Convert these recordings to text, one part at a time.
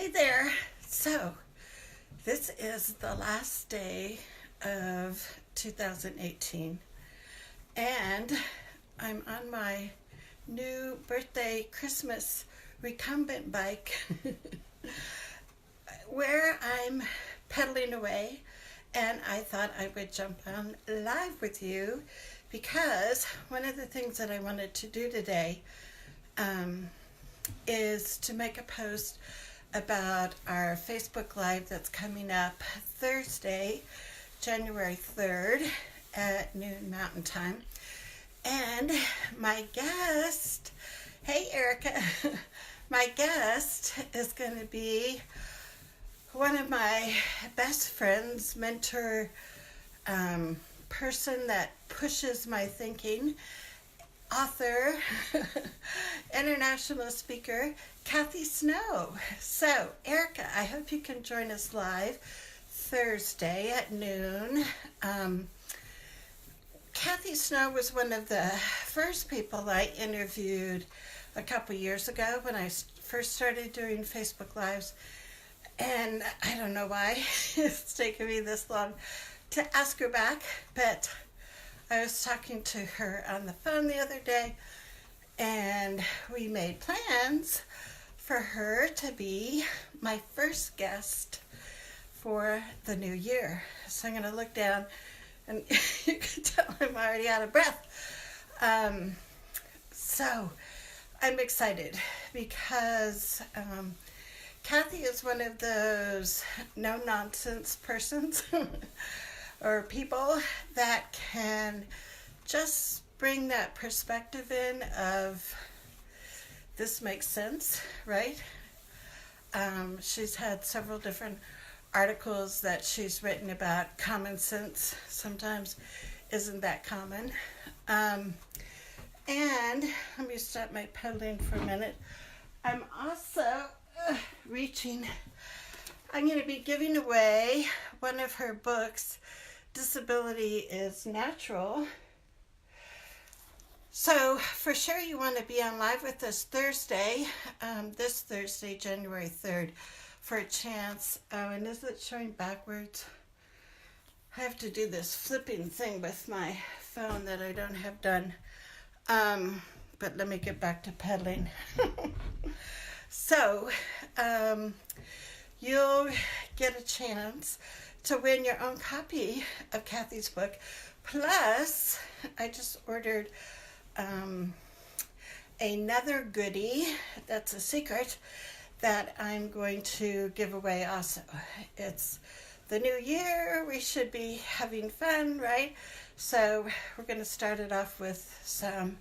Hey there. So, this is the last day of 2018, and I'm on my new birthday Christmas recumbent bike where I'm pedaling away, and I thought I would jump on live with you because one of the things that I wanted to do today is to make a post about our Facebook Live that's coming up Thursday, January 3rd at noon Mountain Time. And my guest, hey Erica, my guest is going to be one of my best friends, mentor, person that pushes my thinking, author, international speaker, Kathy Snow. So, Erica, I hope you can join us live Thursday at noon. Kathy Snow was one of the first people I interviewed a couple years ago when I first started doing Facebook Lives. And I don't know why it's taken me this long to ask her back, but I was talking to her on the phone the other day, and we made plans for her to be my first guest for the new year. So I'm going to look down, and you can tell I'm already out of breath. So I'm excited because Kathy is one of those no-nonsense persons or people that can just bring that perspective in of this makes sense, right? She's had several different articles that she's written about common sense sometimes isn't that common. And let me stop my pedaling for a minute. I'm also I'm going to be giving away one of her books, Disability is Natural. So for sure you want to be on live with us Thursday, this Thursday, January 3rd, for a chance. And is it showing backwards? I have to do this flipping thing with my phone that I don't have done. But let me get back to pedaling. So, you'll get a chance to win your own copy of Kathy's book. Plus, I just ordered another goodie that's a secret that I'm going to give away also. It's the new year. We should be having fun, right? So we're going to start it off with some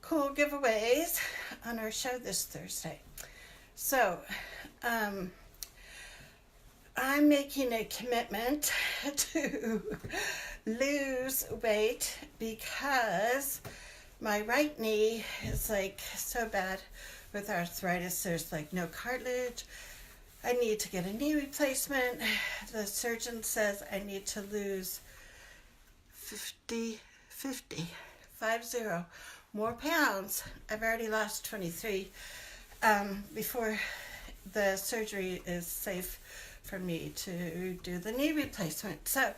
cool giveaways on our show this Thursday. So, I'm making a commitment to lose weight because my right knee is like so bad with arthritis. There's like no cartilage. I need to get a knee replacement. The surgeon says I need to lose 50 more pounds. I've already lost 23 before the surgery is safe for me to do the knee replacement. So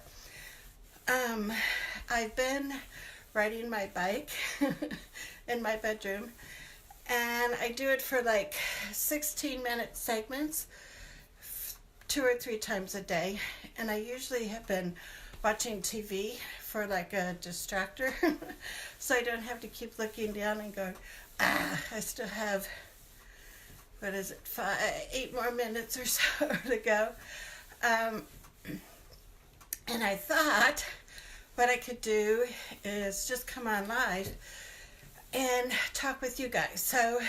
I've been riding my bike in my bedroom, and I do it for like 16-minute segments 2 or 3 times a day, and I usually have been watching TV for like a distractor so I don't have to keep looking down and going, I still have, 8 more minutes or so to go. And I thought what I could do is just come on live and talk with you guys. So,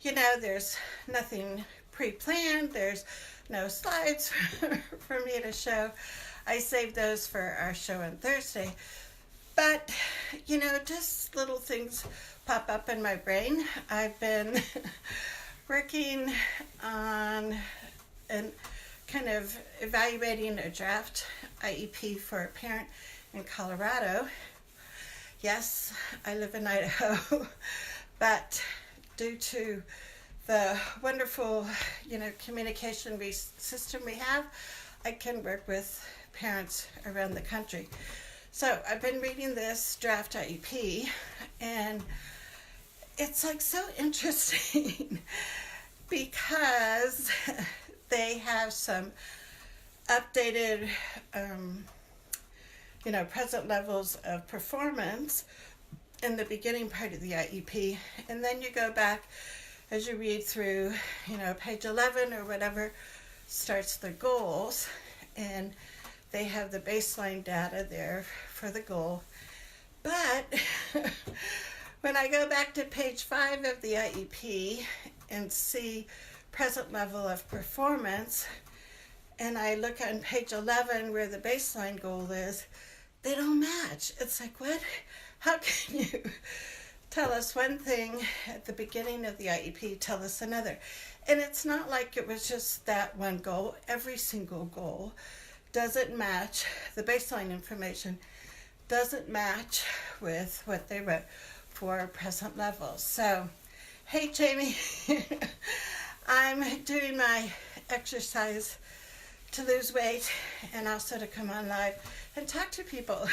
there's nothing pre-planned. There's no slides for me to show. I saved those for our show on Thursday. But, just little things pop up in my brain. I've been working on and kind of evaluating a draft IEP for a parent in Colorado. Yes, I live in Idaho, but due to the wonderful, communication system we have, I can work with parents around the country. So I've been reading this draft IEP, and it's like so interesting because they have some updated, present levels of performance in the beginning part of the IEP, and then you go back as you read through, page 11 or whatever starts the goals, and they have the baseline data there for the goal. But when I go back to page 5 of the IEP and see present level of performance, and I look on page 11 where the baseline goal is, they don't match. It's like, what? How can you tell us one thing at the beginning of the IEP, tell us another? And it's not like it was just that one goal. Every single goal doesn't match. The baseline information doesn't match with what they wrote for present levels. So, hey Jamie, I'm doing my exercise to lose weight and also to come on live and talk to people.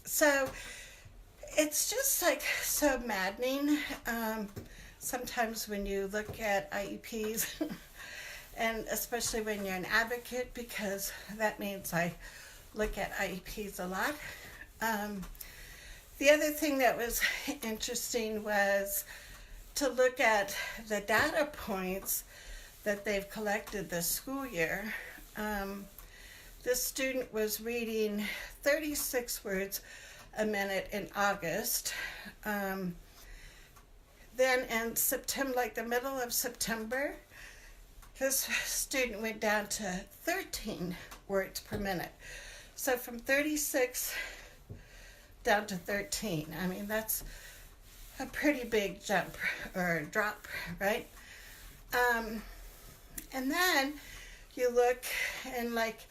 So it's just like so maddening sometimes when you look at IEPs and especially when you're an advocate, because that means I look at IEPs a lot. The other thing that was interesting was to look at the data points that they've collected this school year. This student was reading 36 words a minute in August. Then in September, like the middle of September, this student went down to 13 words per minute. So from 36 down to 13. I mean, that's a pretty big jump or drop, right? And then you look in like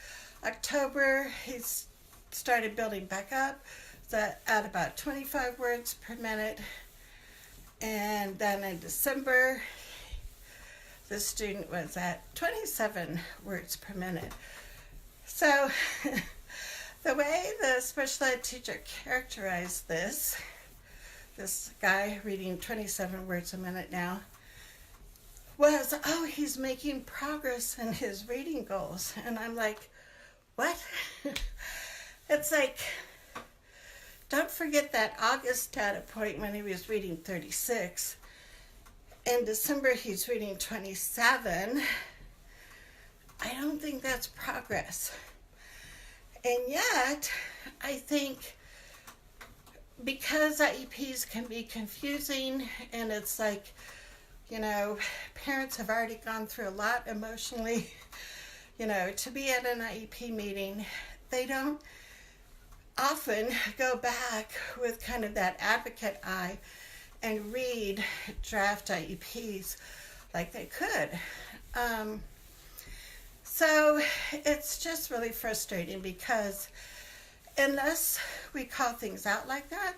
October, he's started building back up at about 25 words per minute. And then in December, the student was at 27 words per minute. So the way the special ed teacher characterized this guy reading 27 words a minute now, was, oh, he's making progress in his reading goals. And I'm like, what? It's like, don't forget that August data point when he was reading 36. In December, he's reading 27. I don't think that's progress. And yet, I think because IEPs can be confusing, and it's like, parents have already gone through a lot emotionally, to be at an IEP meeting, they don't often go back with kind of that advocate eye and read draft IEPs like they could. So it's just really frustrating because unless we call things out like that,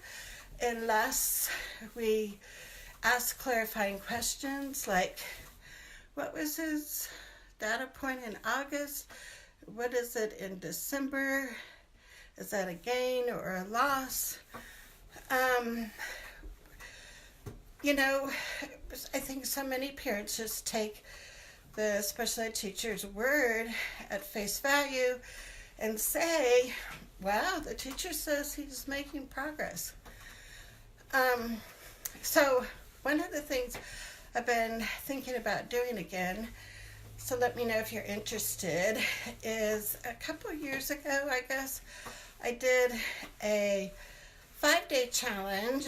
unless we ask clarifying questions like, what was his data point in August? What is it in December? Is that a gain or a loss? I think so many parents just take the special ed teacher's word at face value and say, wow, the teacher says he's making progress. So one of the things I've been thinking about doing again, so let me know if you're interested, is a couple of years ago, I guess, I did a 5-day challenge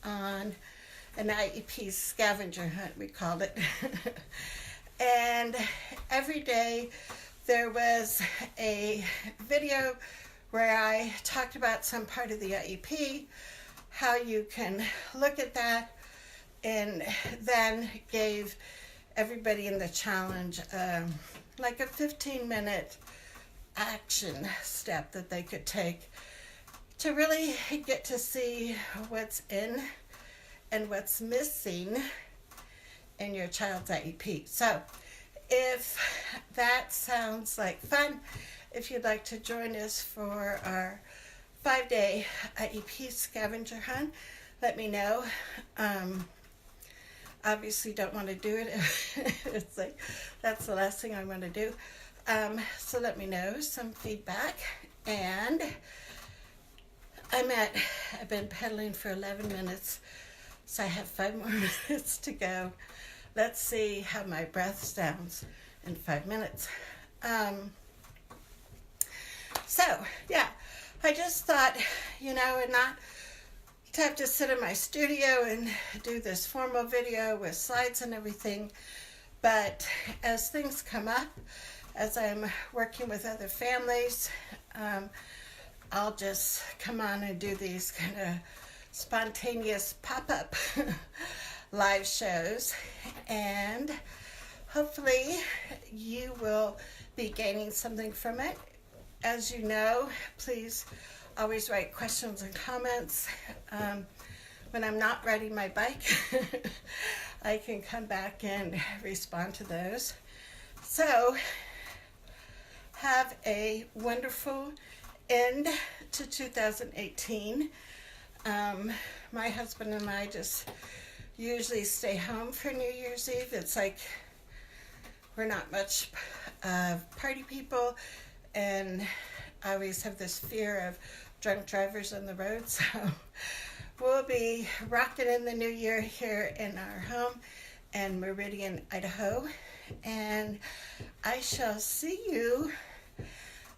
on an IEP scavenger hunt, we called it. And every day there was a video where I talked about some part of the IEP, how you can look at that, and then gave everybody in the challenge like a 15-minute action step that they could take to really get to see what's in and what's missing in your child's IEP. So if that sounds like fun, if you'd like to join us for our 5-day IEP scavenger hunt, let me know. Obviously don't want to do it. It's like, that's the last thing I want to do. So let me know some feedback. And I've been pedaling for 11 minutes, so I have 5 more minutes to go. Let's see how my breath sounds in 5 minutes. So, yeah, I just thought, and not to have to sit in my studio and do this formal video with slides and everything, but as things come up, as I'm working with other families, I'll just come on and do these kind of spontaneous pop-up live shows, and hopefully you will be gaining something from it. As you know, please always write questions and comments. When I'm not riding my bike, I can come back and respond to those. So have a wonderful end to 2018. My husband and I just usually stay home for New Year's Eve. It's like we're not much party people, and I always have this fear of drunk drivers on the road, so we'll be rocking in the new year here in our home in Meridian, Idaho, and I shall see you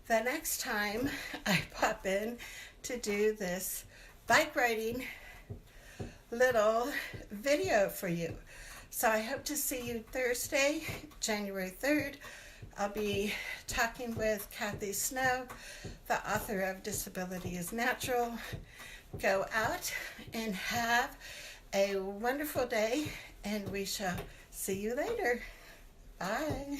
the next time I pop in to do this bike riding little video for you. So I hope to see you Thursday, January 3rd. I'll be talking with Kathy Snow, the author of Disability is Natural. Go out and have a wonderful day, and we shall see you later. Bye.